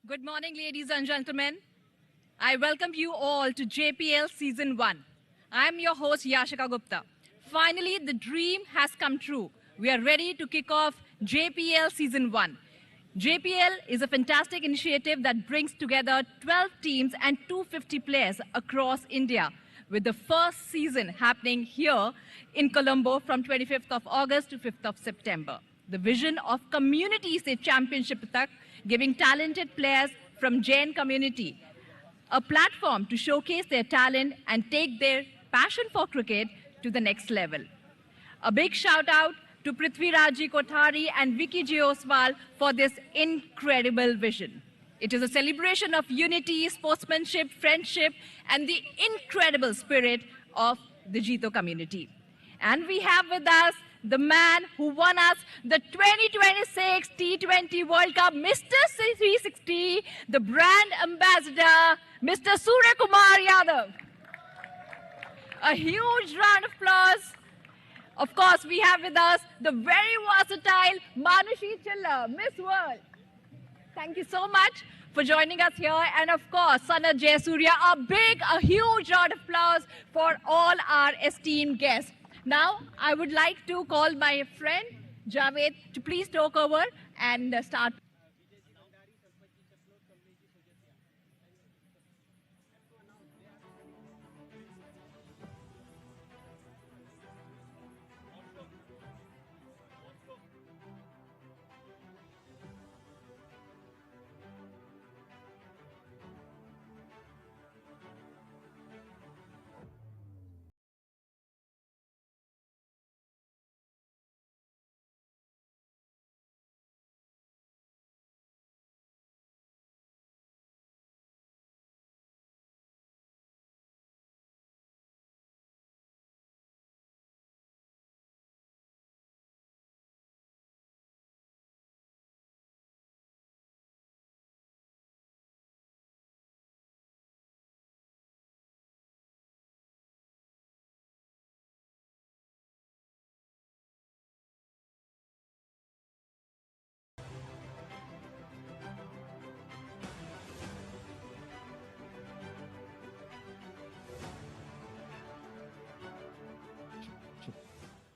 Good morning, ladies and gentlemen. I welcome you all to JPL Season 1. I'm your host, Yashika Gupta. Finally, the dream has come true. We are ready to kick off JPL Season 1. JPL is a fantastic initiative that brings together 12 teams and 250 players across India, with the first season happening here in Colombo from 25th of August to 5th of September. The vision of Community Se Championship Tak, giving talented players from Jain community a platform to showcase their talent and take their passion for cricket to the next level. A big shout out to Prithviraj Kothari and Vicky G. Oswal for this incredible vision. It is a celebration of unity, sportsmanship, friendship, and the incredible spirit of the JITO community. And we have with us the man who won us the 2026 T20 World Cup, Mr. 360, the brand ambassador, Mr. Surya Kumar Yadav. A huge round of applause. Of course, we have with us the very versatile Manushi Chilla, Miss World. Thank you so much for joining us here. And of course, Sanat Jayasuriya, a huge round of applause for all our esteemed guests. Now, I would like to call my friend Javed to please talk over and start.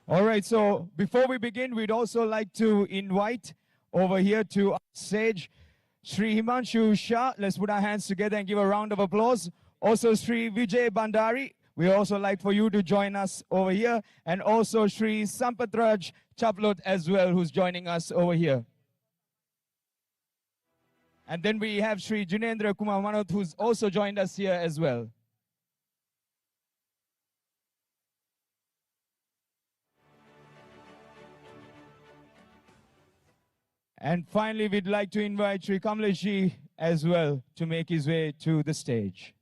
All right, so before we begin, we'd also like to invite over here to our stage Sri Himanshu Shah. Let's put our hands together and give a round of applause. Also Sri Vijay Bandari. We also like for you to join us over here. And also Sri Sampatraj Chaplot as well, who's joining us over here. And then we have Sri Junendra Kumar Manot, who's also joined us here as well. And finally, we'd like to invite Sri Kamleshi as well to make his way to the stage.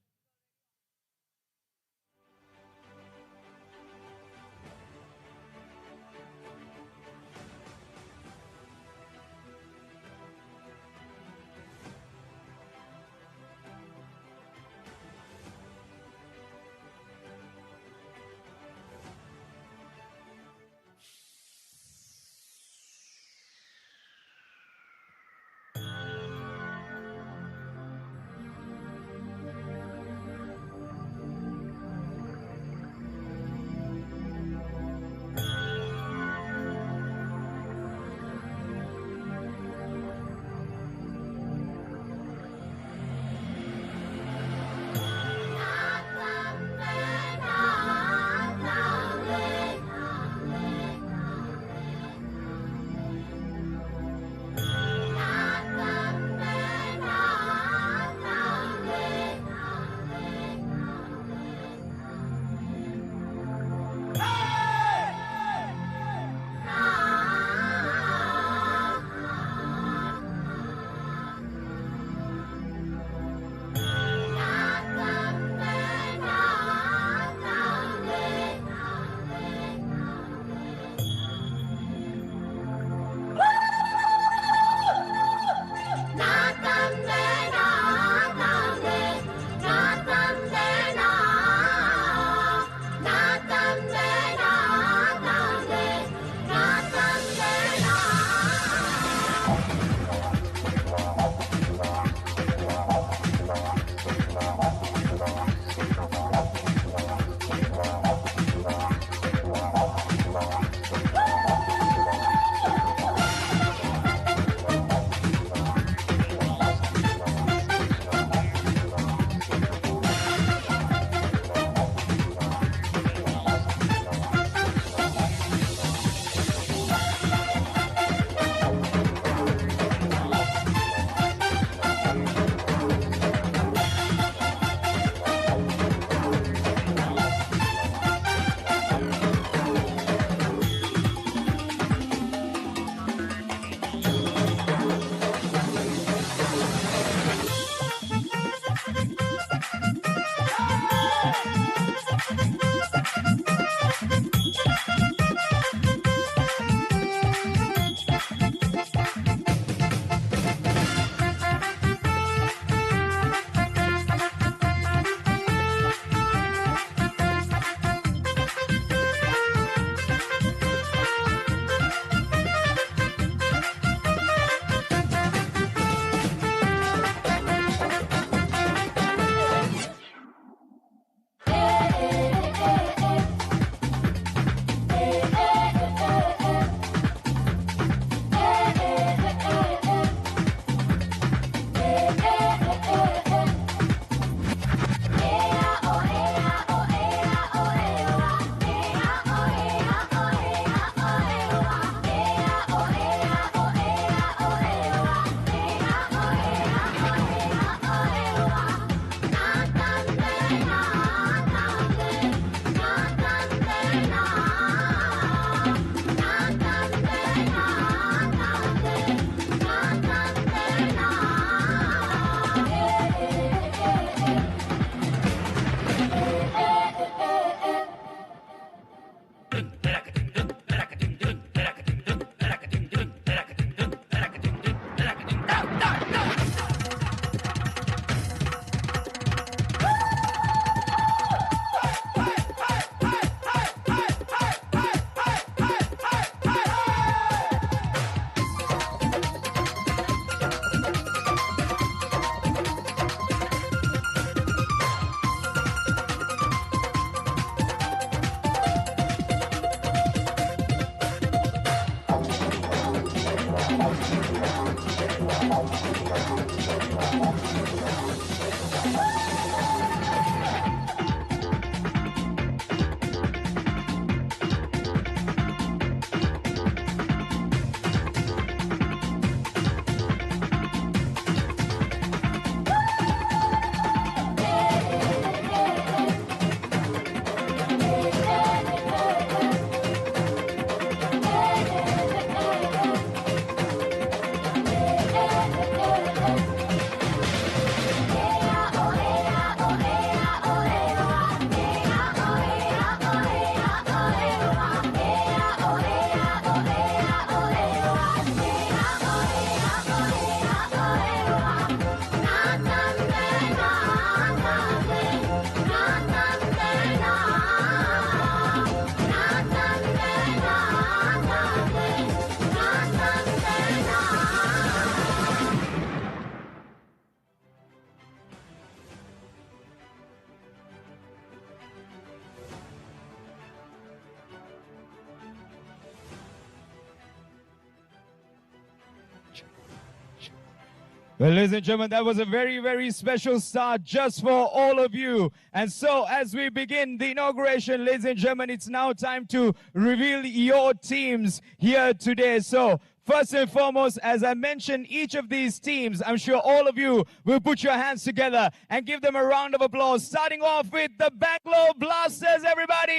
Well, ladies and gentlemen, that was a very, very special start just for all of you. And so as we begin the inauguration, ladies and gentlemen, it's now time to reveal your teams here today. So first and foremost, as I mentioned, each of these teams, I'm sure all of you will put your hands together and give them a round of applause. Starting off with the Bangalore Blasters, everybody.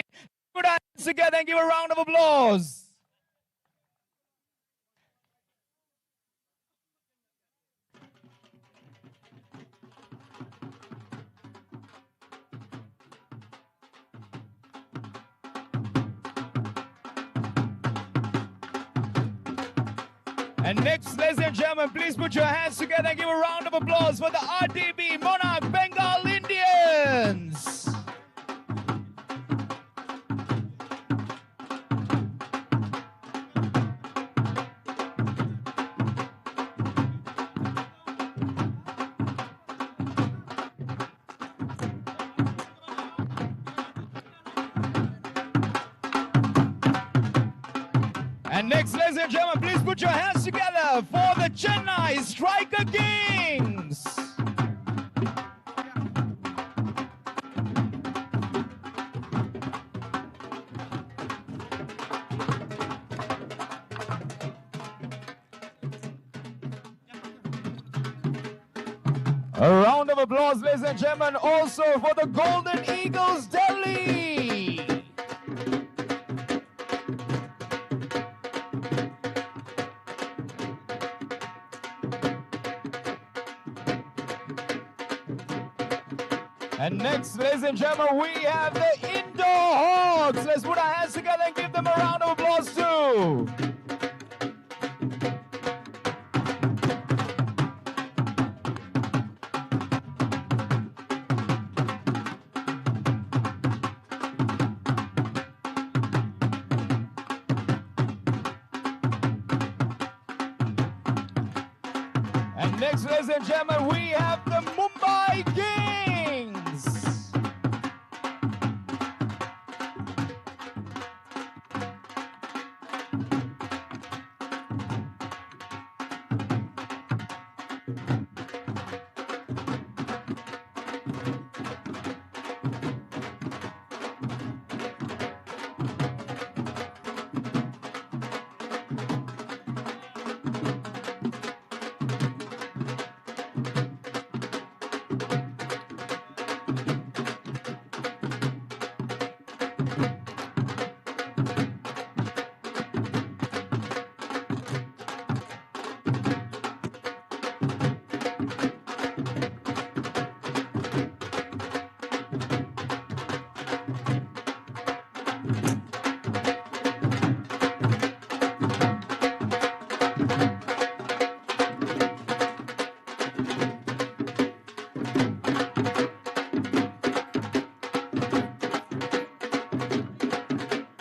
Put our hands together and give a round of applause. And next, ladies and gentlemen, please put your hands together and give a round of applause for the RDB Monarch Bengal Indians. And next, ladies and gentlemen, please put your hands together for the Chennai Striker Kings. A round of applause, ladies and gentlemen, also for the Golden Eagles Delhi. And next, ladies and gentlemen, we have the Indoor Hawks. Let's put our hands together and give them a round of applause too. And next, ladies and gentlemen, we have the Mumbai Kings.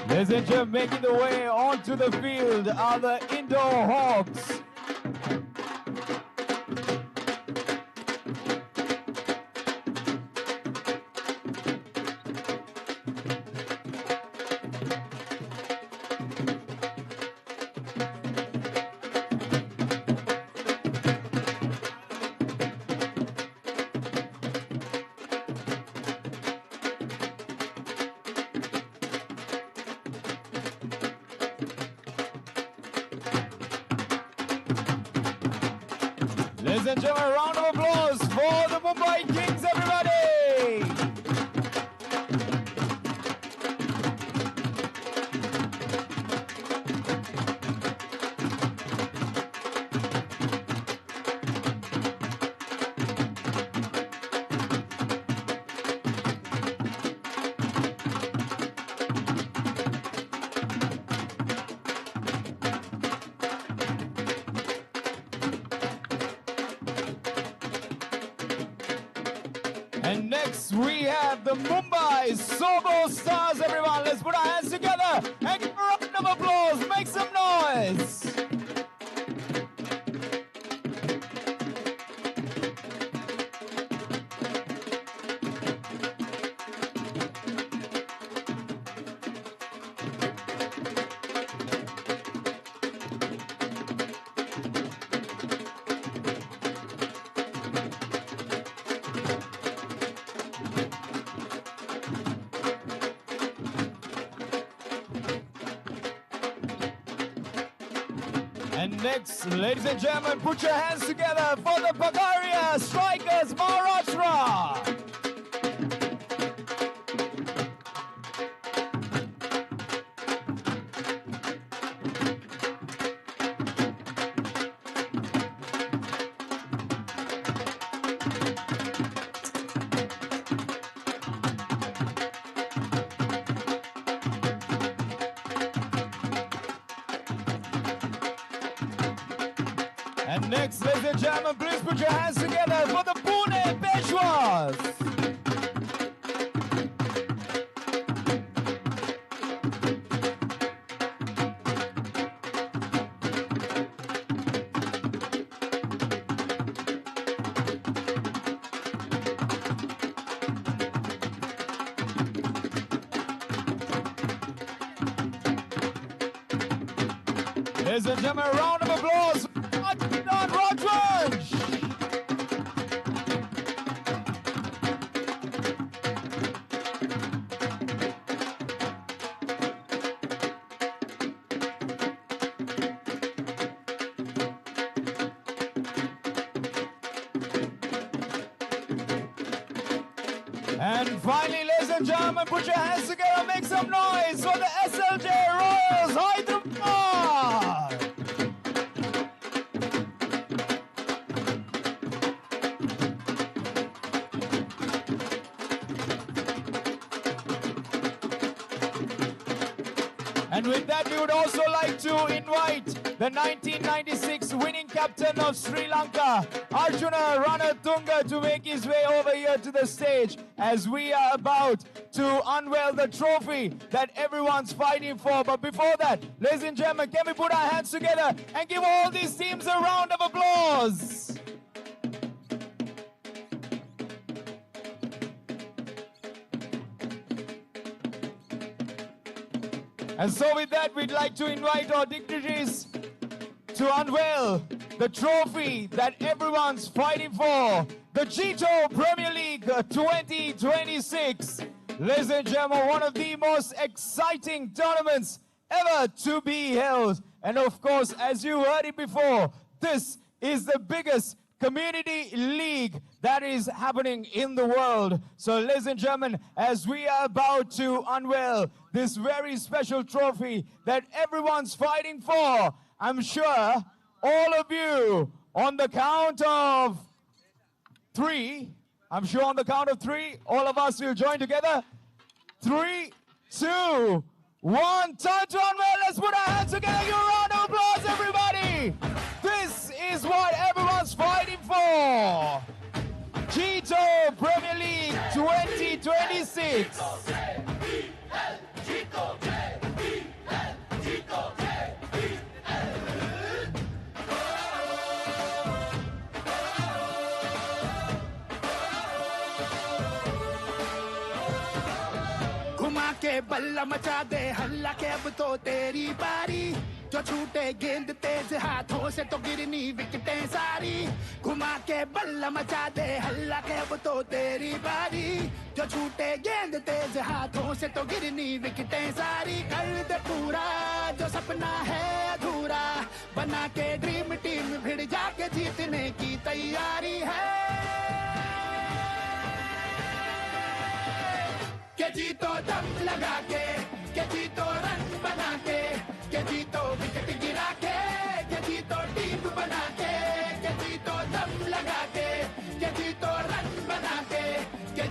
Ladies and gentlemen, making the way onto the field are the Indoor Hawks. Ladies and gentlemen, a round of applause for the Mumbai Kings, everybody! And next we have the Mumbai Sobo Stars, everyone. Let's put our hands together and give a round of applause. Make some noise. And next, ladies and gentlemen, put your hands together for the Bagaria Strikers Maharashtra. And next, ladies and gentlemen, please put your hands together for the Pune Peshwas. Ladies and gentlemen, a round of applause. Rajvansh. And finally, ladies and gentlemen, put your hands together, make some noise for the SLJ Royals Hyderabad. And with that, we would also like to invite the 1996 winning captain of Sri Lanka, Arjuna Ranatunga, to make his way over here to the stage as we are about to unveil the trophy that everyone's fighting for. But before that, ladies and gentlemen, can we put our hands together and give all these teams a round of applause? And so with that, we'd like to invite our dignitaries to unveil the trophy that everyone's fighting for, the JITO Premier League 2026. Ladies and gentlemen, one of the most exciting tournaments ever to be held. And of course, as you heard it before, this is the biggest community league that is happening in the world. So ladies and gentlemen, as we are about to unveil this very special trophy that everyone's fighting for, I'm sure all of you on the count of three, all of us will join together. 3, 2, 1, time to unveil. Let's put our hands together. Give a round of applause, everybody. This is what everyone's fighting for. JITO Premier League 2026. घुमा के बल्ला मचा दे हल्ला के अब तो तेरी बारी जो छूटे गेंद तेज हाथों से तो गिरनी विकेटें सारी घुमा के बल्ला मचा दे हल्ला के अब तो तेरी बारी जो छूटे गेंद तेज हाथों से तो गिरनी विकेटें सारी कर दे पूरा जो सपना है अधूरा बना के ड्रीम टीम भिड़ जाके जीतने की तैयारी है के जीतो दम लगा के जीतो रन बना के जीतो विकेट गिरा के जीतो टीम बना के जीतो दम लगा के जीतो रन बना के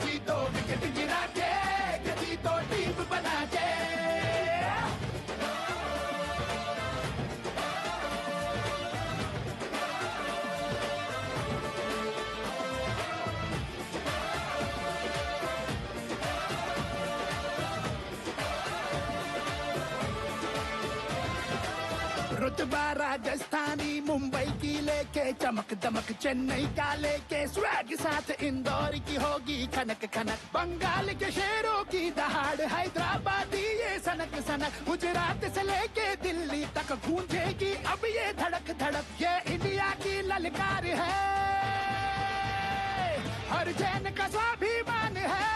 जीतो विकेट गिरा के जीतो टीम बना के रुतबा राजस्थानी मुंबई की लेके चमक दमक चेन्नई का लेके स्वैग साथ इंदौर की होगी खनक खनक बंगाल के शेरों की दहाड़ हैदराबादी ये सनक सनक गुजरात से लेके दिल्ली तक गूंजेगी अब ये धड़क धड़क ये इंडिया की ललकार है हर जैन का स्वाभिमान है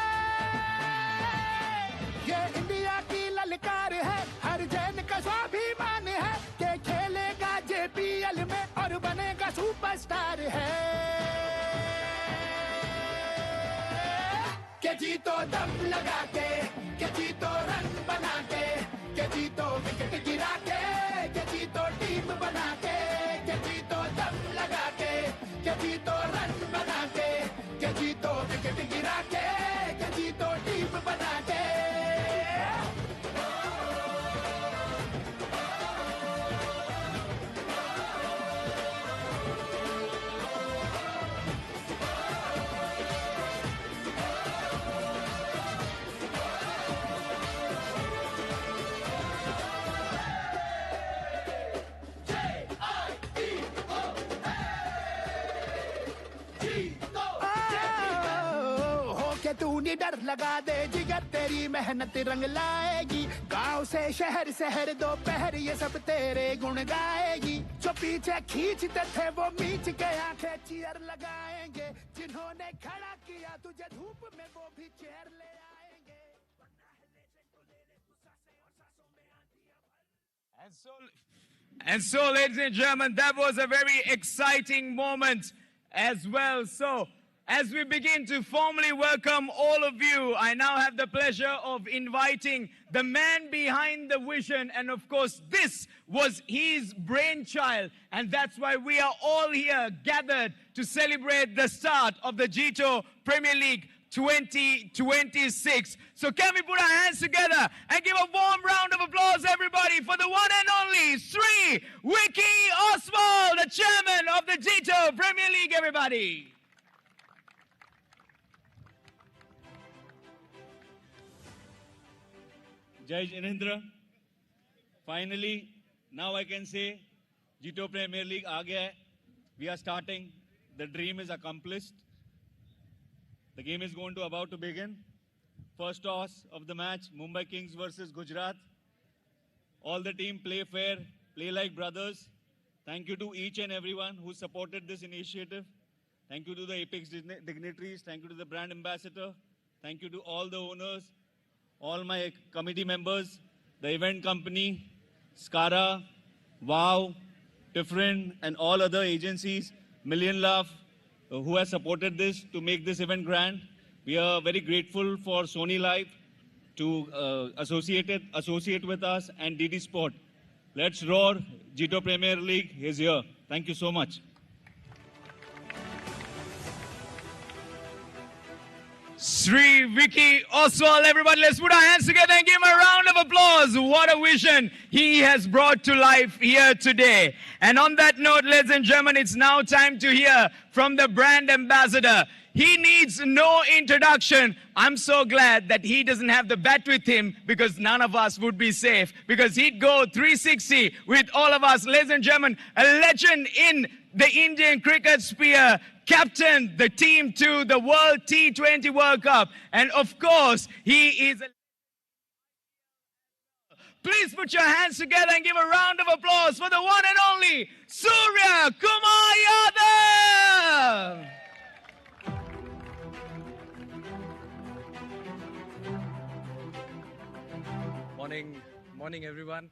ये इंडिया की ललकार है हर जैन का स्वाभिमान है के खेलेगा JPL प्यार है के जीतो दम लगा के जीतो रन बना के जीतो विकेट गिरा के जीतो टीम बना के जीतो दम लगा के जीतो रन बना के जीतो विकेट गिरा के जीतो टीम बना के तू निडर लगा दे जिगर तेरी मेहनत रंग लाएगी गांव से शहर शहर दोपहर ये सब तेरे गुण गाएगी जो पीछे खींचते थे वो मीच के आंखें चीयर लगाएंगे जिन्होंने खड़ा किया तुझे धूप में वो भी चेयर ले आएंगे And so, ladies and gentlemen, that was a very exciting moment as well. So, as we begin to formally welcome all of you, I now have the pleasure of inviting the man behind the vision. And of course, this was his brainchild. And that's why we are all here gathered to celebrate the start of the JITO Premier League 2026. So can we put our hands together and give a warm round of applause, everybody, for the one and only Sri Vicky Oswald, the chairman of the JITO Premier League, everybody. Jai Jinendra, finally, now I can say JITO Premier League aa gaya hai. We are starting. The dream is accomplished. The game is about to begin. First toss of the match, Mumbai Kings versus Gujarat. All the team play fair, play like brothers. Thank you to each and everyone who supported this initiative. Thank you to the Apex dignitaries. Thank you to the brand ambassador. Thank you to all the owners, all my committee members, the event company, Skara, Wow, Tifrin, and all other agencies, Million Love, who has supported this to make this event grand. We are very grateful for Sony Live to associate with us and DD Sport. Let's roar. JITO Premier League is here. Thank you so much. Sri Vicky Oswald, everybody, let's put our hands together and give him a round of applause. What a vision he has brought to life here today. And on that note, ladies and gentlemen, it's now time to hear from the brand ambassador. He needs no introduction. I'm so glad that he doesn't have the bat with him because none of us would be safe because he'd go 360 with all of us. Ladies and gentlemen, a legend in the Indian cricket sphere, captained the team to the World T20 World Cup. And of course, he is a... Please put your hands together and give a round of applause for the one and only Surya Kumar Yadav. Morning everyone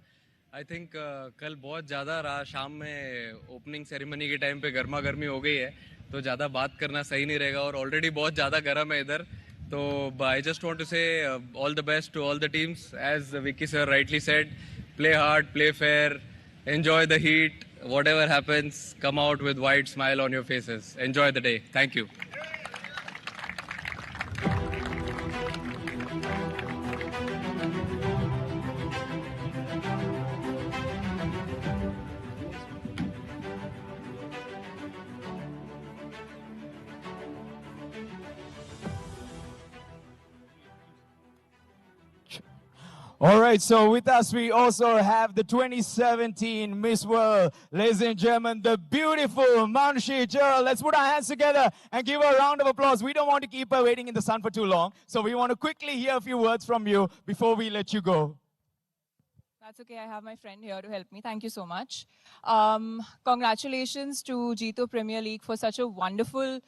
I think कल बहुत ज़्यादा रहा शाम में opening ceremony के time पे गर्मा गर्मी हो गई है तो ज़्यादा बात करना सही नहीं रहेगा और ऑलरेडी बहुत ज़्यादा गर्म है इधर तो I just want to say all the best to all the teams as Vicky sir rightly said play hard play fair enjoy the heat whatever happens come out with wide smile on your faces enjoy the day thank you All right, so with us we also have the 2017 Miss World. Ladies and gentlemen, the beautiful Manshi Gerald. Let's put our hands together and give her a round of applause. We don't want to keep her waiting in the sun for too long, so we want to quickly hear a few words from you before we let you go. That's okay, I have my friend here to help me. Thank you so much. Congratulations to JITO Premier League for such a wonderful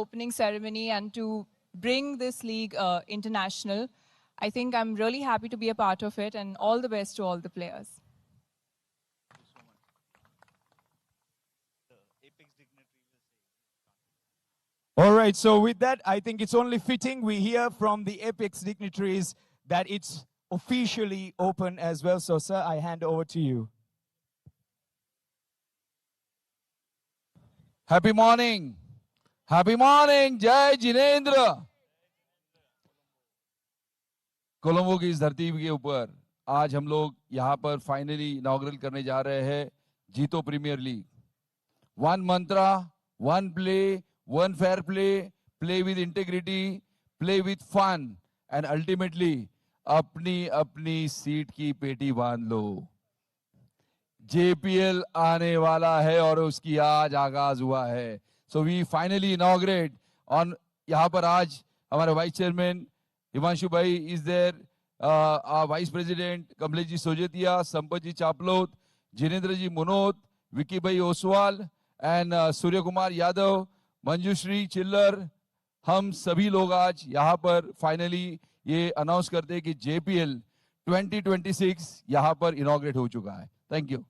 opening ceremony and to bring this league international. I think I'm really happy to be a part of it and all the best to all the players. The Apex dignitaries All right, so with that, I think it's only fitting we hear from the Apex dignitaries that it's officially open as well. So, sir, I hand over to you. Happy morning. Happy morning. जय जिनेंद्र. कोलंबो की इस धरती के ऊपर आज हम लोग यहाँ पर फाइनली इनॉग्रेट करने जा रहे हैं JITO Premier League. One mantra, one play, one fair play, play with integrity, play with fun and ultimately अपनी अपनी सीट की पेटी बांध लो. JPL आने वाला है और उसकी आज आगाज हुआ है. So we finally inaugurate on. यहाँ पर आज हमारे vice chairman Himanshu bhai is there, vice president Kamlesh ji Sojatia, Sampat ji Chaplot, Jinendra ji Munot, Vicky bhai Oswal and Surya Kumar Yadav, Manjushree Chillar. हम सभी लोग आज यहाँ पर फाइनली ये अनाउंस करते हैं कि JPL 2026 यहाँ पर इनॉग्रेट हो चुका है. Thank you.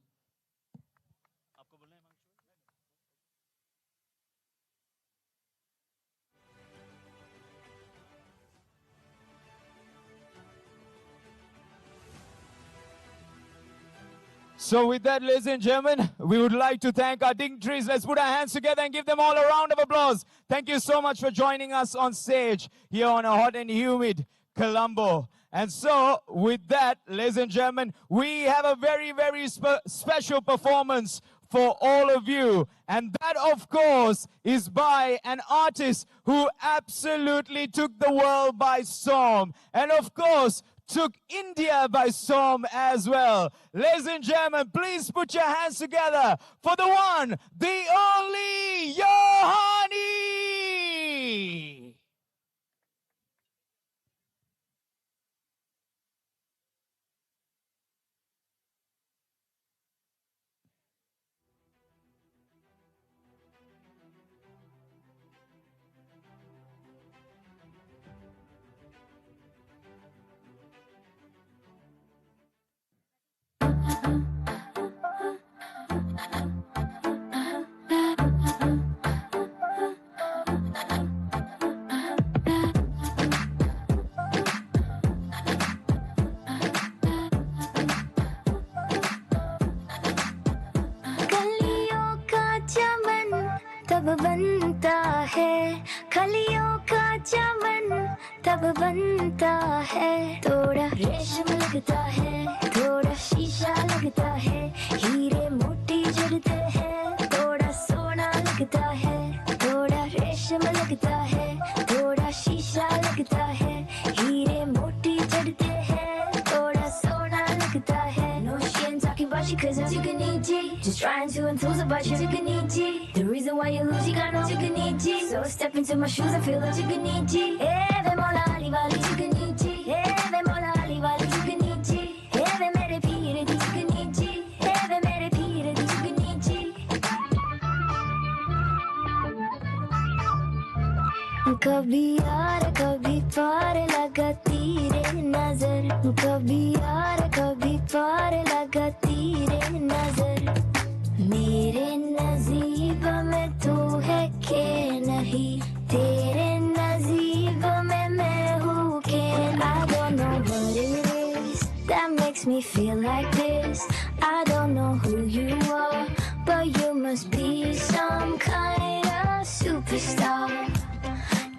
So with that, ladies and gentlemen, we would like to thank our dignitaries. Let's put our hands together and give them all a round of applause. Thank you so much for joining us on stage here on a hot and humid Colombo. And so with that, ladies and gentlemen, we have a very, very special performance for all of you. And that, of course, is by an artist who absolutely took the world by storm. And of course, took India by storm as well. Ladies and gentlemen, please put your hands together for the one, the only Yohani! तब बनता है कलियों का चमन, तब बनता है. थोड़ा रेशम लगता है, थोड़ा शीशा लगता है, हीरे मोती जड़ते हैं, थोड़ा सोना लगता है. थोड़ा रेशम लगता है, थोड़ा शीशा लगता है, हीरे मोती जड़ते हैं, थोड़ा सोना लगता है. No shit, I'm talking about you 'cause I'm Chickadee. Just trying to enthuse about you, Chickadee. The reason why you lose, you got no Chickadee. So step into my shoes, I feel like Chickadee. Hey, ve mola ali wali Chickadee. Hey, ve mola ali wali Chickadee. Hey, ve mere peer di Chickadee. Hey, ve mere peer di Chickadee. कभी यार कभी पार लगाती रे नजर, कभी यार कभी पार लगाती रे नजर. मेरे नसीब में तू है के नहीं, तेरे नसीब में मैं हूँ के. I don't know what it is that makes me feel like this. I don't know who you are, but you must be some kind of superstar.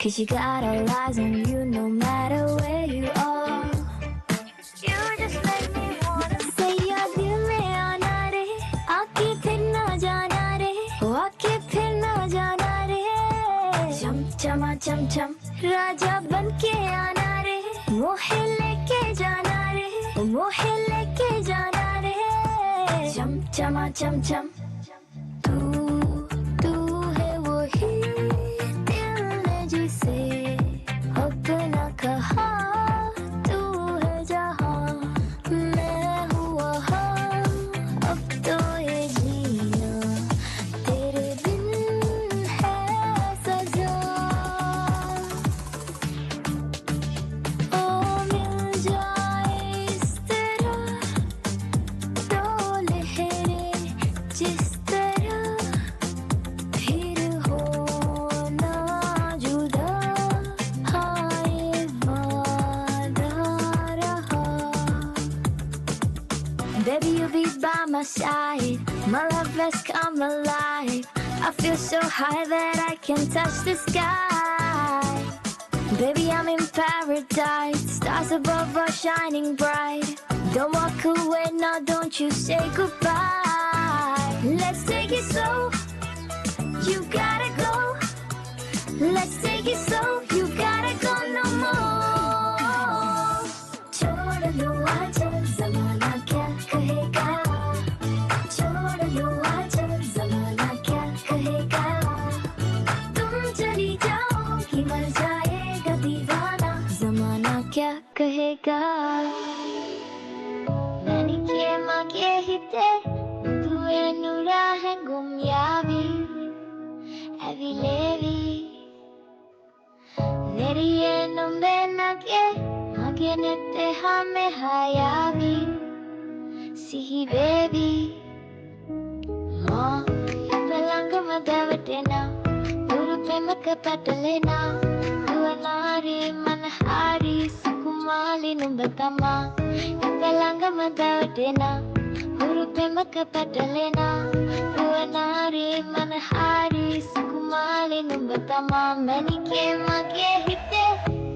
'Cause you got all eyes on you no matter where you are. You just make me wanna say यार दिल में आना रे, आके फिर ना जाना रे, आके फिर ना जाना रे. चम चमा चम चम राजा बन के आना रे, मोहे लेके जाना रे, मोहे लेके जाना रे. चम चमा चम चम तू तू है वही दिल ने जिसे अपना कहा. तू है जहाँ मैं हूँ वहाँ, अब तो ये जीना तेरे बिन है सजा. ओ मिल जाए इस तरह दो लहरें जिस तरह, फिर हो ना Baby, you'll be by my side. My love has come alive. I feel so high that I can touch the sky. Baby, I'm in paradise. Stars above are shining bright. Don't walk away now, don't you say goodbye. Let's take it slow. You gotta go. Let's take it slow. You gotta go no more. छोड़ लो आंचल ज़माना क्या कहेगा. छोड़ लो आंचल ज़माना क्या कहेगा. तुम चली जाओगी मर जाएगा दीवाना. ज़माना क्या कहेगा. मैंने किए मांगे हिते तुए नुरा है गुमयाबी. Heavy Levi Neriye numbe nage Magenete hame hayabi Sihi baby Ma Belanga madavatena Urupe makapatalena Duanari manahari Sukumali numbatama Belanga madavatena Urupe makapatalena Duanari manahari Sukumali numbatama Manike mage hite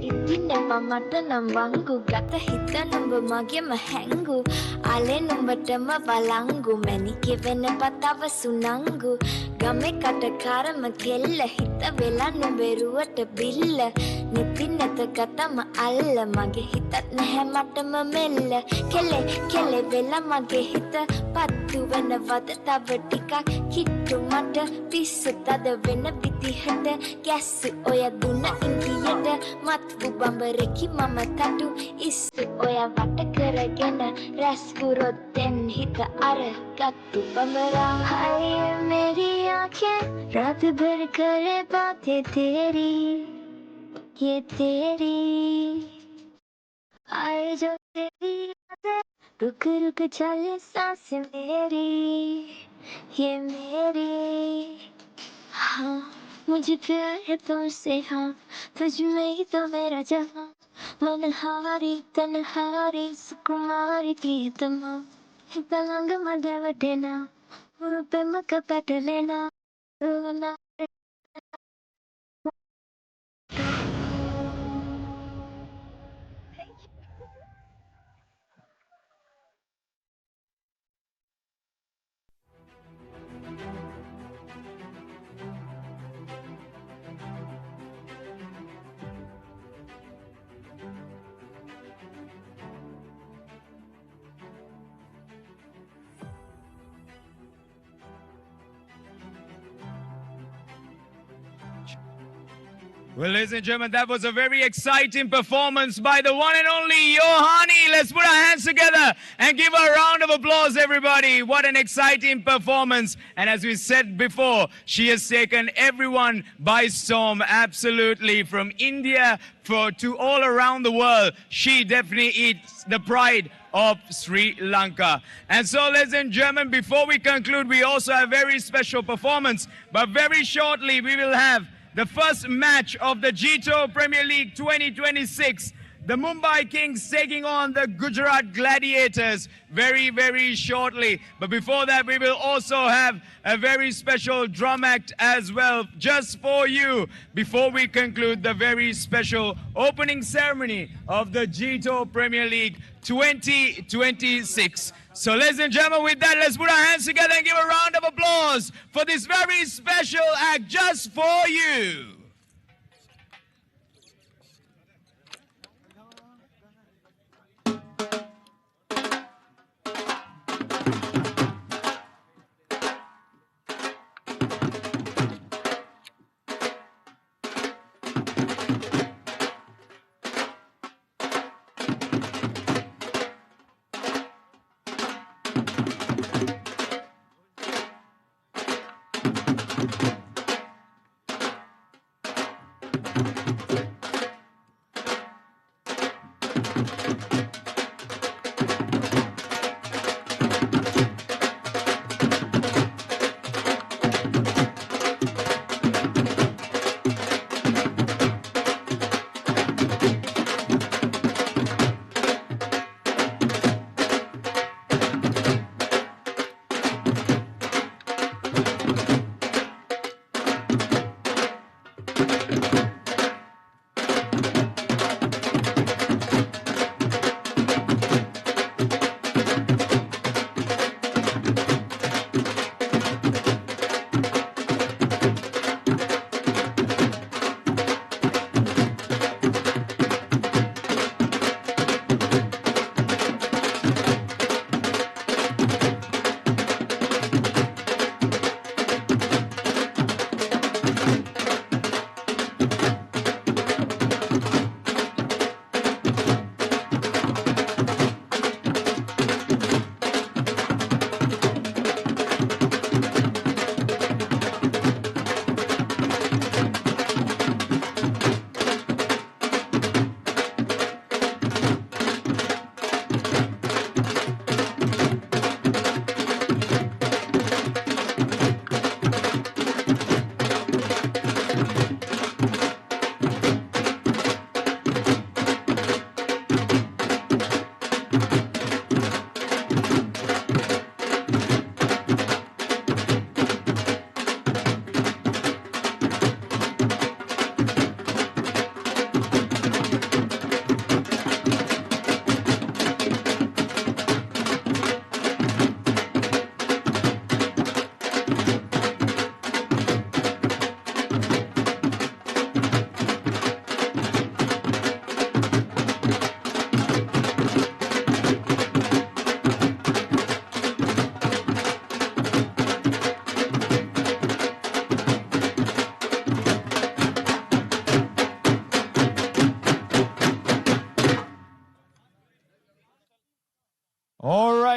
Itine mamata nambangu Gata hita numba mage mahengu Ale numbatama balangu Manike vene patava sunangu Game katakara makella Hita vela numberuata billa Nitinata katama alla Mage hitat nehe matama mella Kelle kelle vela mage hita Pattu vena vada tavatika Kittu mata pissu tada vena vidihata Gassu oya duna indiyata Matvu bambareki mama tatu Issu oya vata karagena Rasvurot den hita ara Gattu bambara Hai meri आँखें रात भर करे बातें तेरी ये तेरी आए जो तेरी यादें रुक रुक चले सांसें मेरी ये मेरी हाँ मुझे प्यार है तुमसे हाँ तुझ में ही तो मेरा जहाँ मनहारी तन्हारी सुकुमारी प्रियतमा तलंग मदवटेना Urupe makapatalena Runa Well, ladies and gentlemen, that was a very exciting performance by the one and only Yohani. Let's put our hands together and give a round of applause, everybody. What an exciting performance. And as we said before, she has taken everyone by storm, absolutely, from India to all around the world. She definitely is the pride of Sri Lanka. And so, ladies and gentlemen, before we conclude, we also have a very special performance. But very shortly, we will have the first match of the JITO Premier League 2026. The Mumbai Kings taking on the Gujarat Gladiators very, very shortly. But before that, we will also have a very special drum act as well, just for you, before we conclude the very special opening ceremony of the JITO Premier League 2026. So, ladies and gentlemen, with that, let's put our hands together and give a round of applause for this very special act just for you.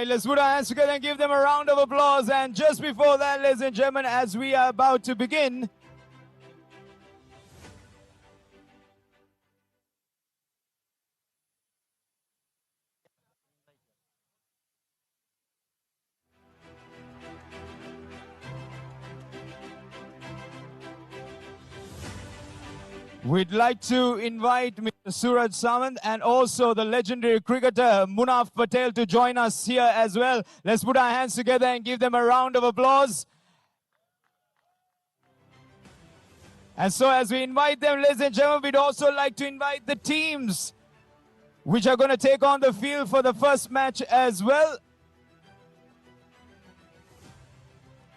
right, let's put our hands together and give them a round of applause. And just before that, ladies and gentlemen, as we are about to begin, we'd like to invite Mr. Suraj Samant and also the legendary cricketer Munaf Patel to join us here as well. Let's put our hands together and give them a round of applause. And so as we invite them, ladies and gentlemen, we'd also like to invite the teams which are going to take on the field for the first match as well.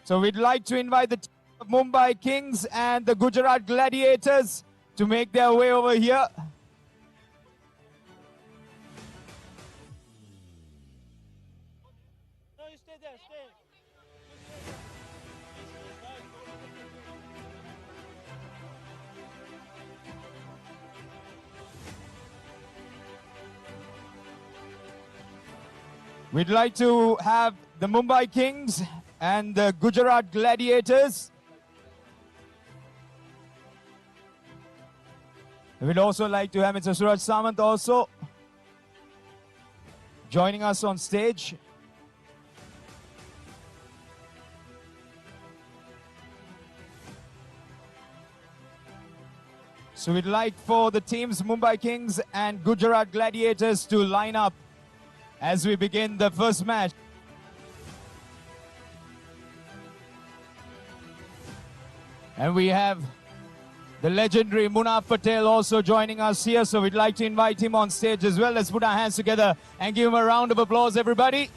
So we'd like to invite the team of Mumbai Kings and the Gujarat Gladiators to make their way over here. No, you stay there, stay. We'd like to have the Mumbai Kings and the Gujarat Gladiators. We'd also like to have Mr. Suraj Samant also joining us on stage. So we'd like for the teams Mumbai Kings and Gujarat Gladiators to line up as we begin the first match. And we have the legendary Munaf Patel also joining us here, so we'd like to invite him on stage as well. Let's put our hands together and give him a round of applause, everybody.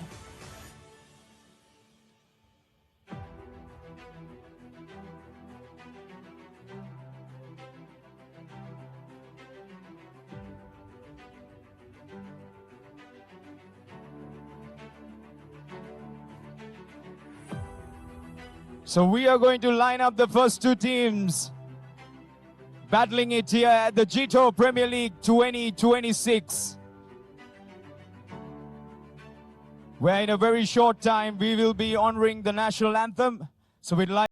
So we are going to line up the first two teams battling it here at the JITO Premier League 2026. Where in a very short time we will be honoring the national anthem. So we'd like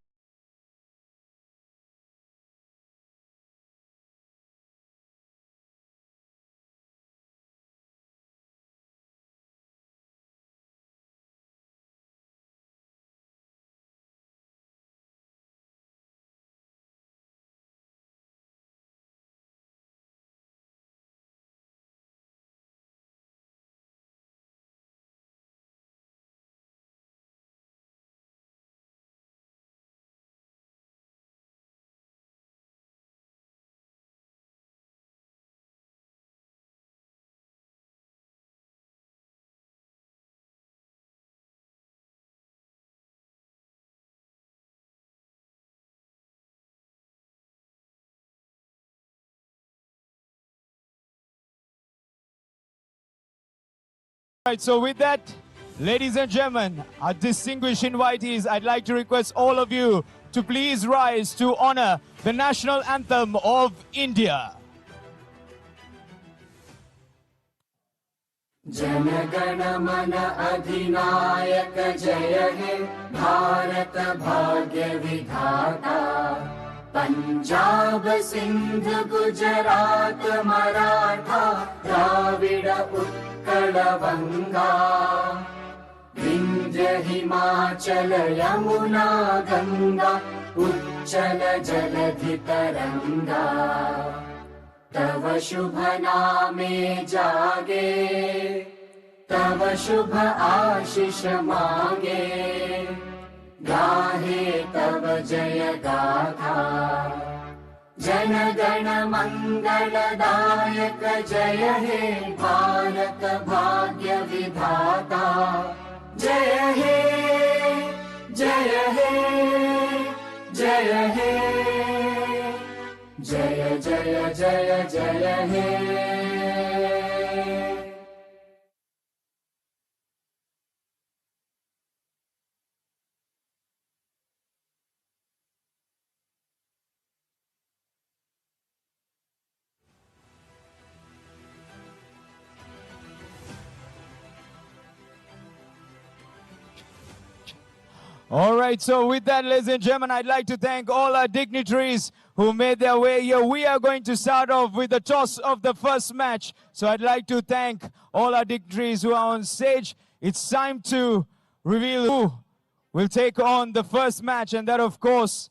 Right, so with that, ladies and gentlemen, our distinguished invitees, I'd like to request all of you to please rise to honor the national anthem of India. Jana Gana मन अधिनायक जय हे भारत भाग्य विधाता पंजाब सिंध गुजरात मराठा द्राविड़ उत्कल बंगा विंध्य हिमाचल यमुना गंगा उच्चल जलधि तरंगा तव शुभ नामे जागे तव शुभ आशीष मांगे गाहे तव जय गाथा जन गण मंगलदायक जय हे भारत भाग्य विधाता जय हे जय हे जय हे जय जय जय जय हे All right, so with that, ladies and gentlemen, I'd like to thank all our dignitaries who made their way here. We are going to start off with the toss of the first match. So I'd like to thank all our dignitaries who are on stage. It's time to reveal who will take on the first match, and that, of course,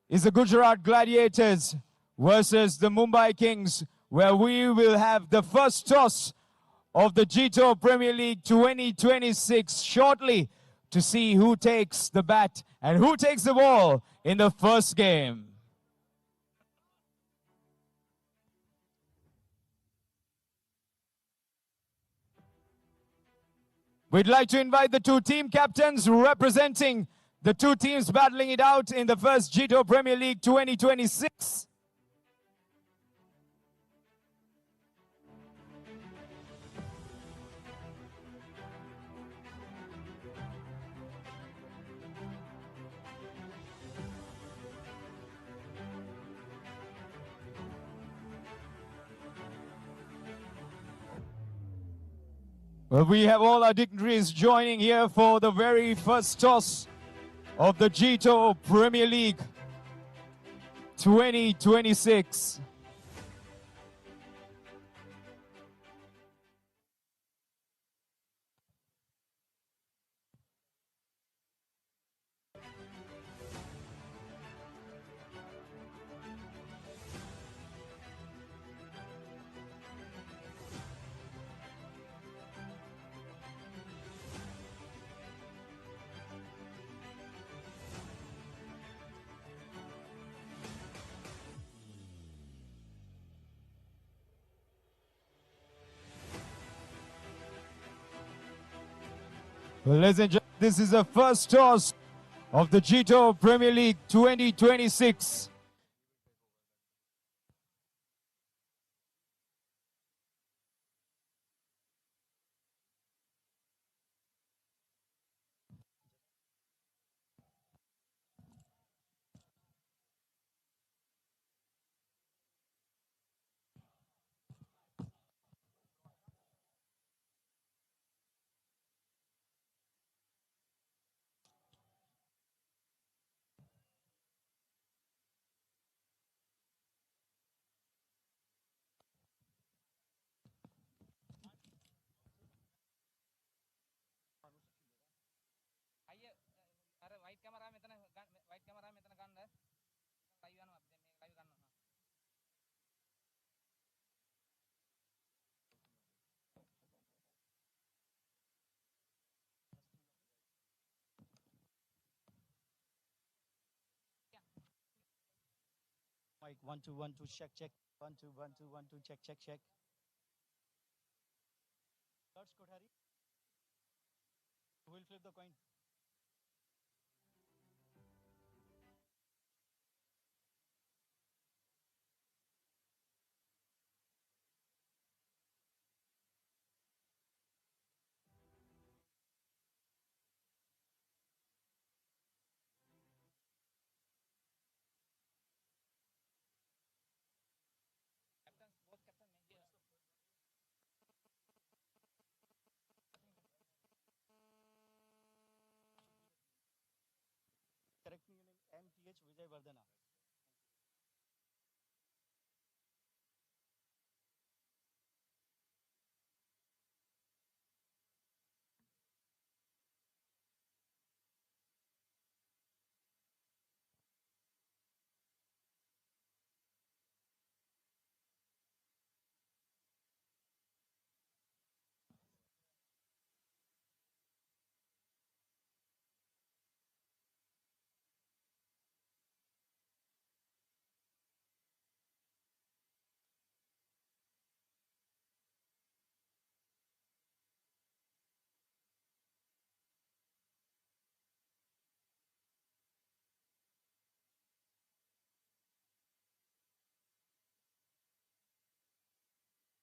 is the Gujarat Gladiators versus the Mumbai Kings, where we will have the first toss of the JITO Premier League 2026 shortly, to see who takes the bat and who takes the ball in the first game. We'd like to invite the two team captains representing the two teams battling it out in the first JITO Premier League 2026. Well, we have all our dignitaries joining here for the very first toss of the JITO Premier League 2026. Well, ladies and gentlemen, this is the first toss of the JITO Premier League 2026. Mic 1 2 1 2 check check 1 2 1 2 1 2 check check check. Lords Kothari. Who will flip the coin? Correct me your name. MTH Vijay Vardhana.